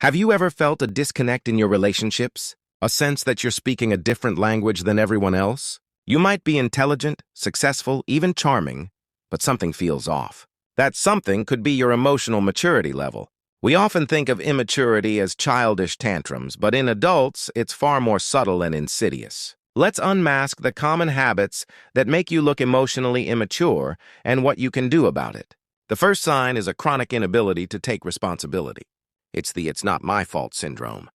Have you ever felt a disconnect in your relationships? A sense that you're speaking a different language than everyone else? You might be intelligent, successful, even charming, but something feels off. That something could be your emotional maturity level. We often think of immaturity as childish tantrums, but in adults, it's far more subtle and insidious. Let's unmask the common habits that make you look emotionally immature and what you can do about it. The first sign is a chronic inability to take responsibility. It's the "it's not my fault" syndrome.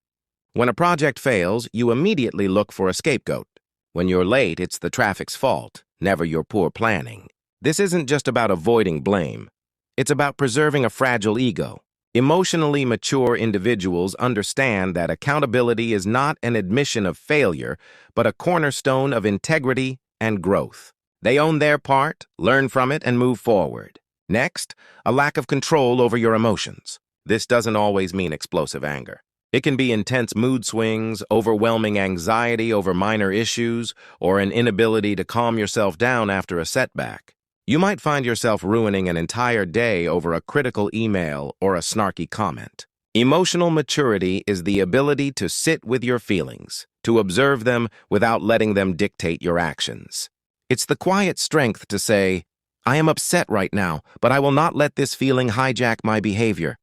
When a project fails, you immediately look for a scapegoat. When you're late, it's the traffic's fault, never your poor planning. This isn't just about avoiding blame. It's about preserving a fragile ego. Emotionally mature individuals understand that accountability is not an admission of failure, but a cornerstone of integrity and growth. They own their part, learn from it, and move forward. Next, a lack of control over your emotions. This doesn't always mean explosive anger. It can be intense mood swings, overwhelming anxiety over minor issues, or an inability to calm yourself down after a setback. You might find yourself ruining an entire day over a critical email or a snarky comment. Emotional maturity is the ability to sit with your feelings, to observe them without letting them dictate your actions. It's the quiet strength to say, "I am upset right now, but I will not let this feeling hijack my behavior."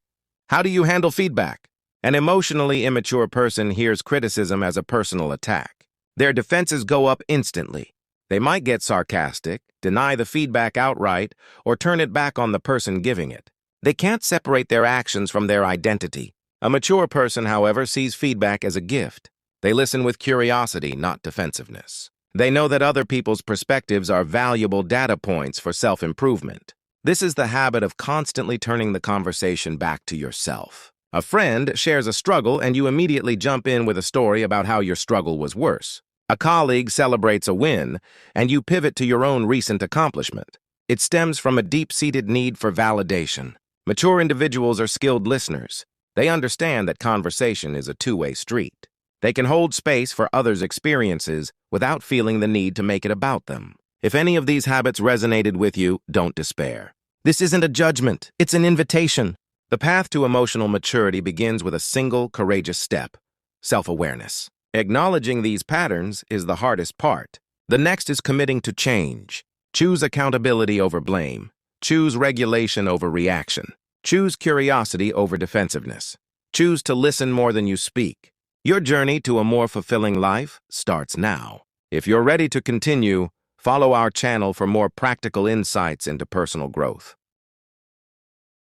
How do you handle feedback? An emotionally immature person hears criticism as a personal attack. Their defenses go up instantly. They might get sarcastic, deny the feedback outright, or turn it back on the person giving it. They can't separate their actions from their identity. A mature person, however, sees feedback as a gift. They listen with curiosity, not defensiveness. They know that other people's perspectives are valuable data points for self-improvement. This is the habit of constantly turning the conversation back to yourself. A friend shares a struggle and you immediately jump in with a story about how your struggle was worse. A colleague celebrates a win and you pivot to your own recent accomplishment. It stems from a deep-seated need for validation. Mature individuals are skilled listeners. They understand that conversation is a two-way street. They can hold space for others' experiences without feeling the need to make it about them. If any of these habits resonated with you, don't despair. This isn't a judgment, it's an invitation. The path to emotional maturity begins with a single courageous step: self-awareness. Acknowledging these patterns is the hardest part. The next is committing to change. Choose accountability over blame. Choose regulation over reaction. Choose curiosity over defensiveness. Choose to listen more than you speak. Your journey to a more fulfilling life starts now. If you're ready to continue, follow our channel for more practical insights into personal growth.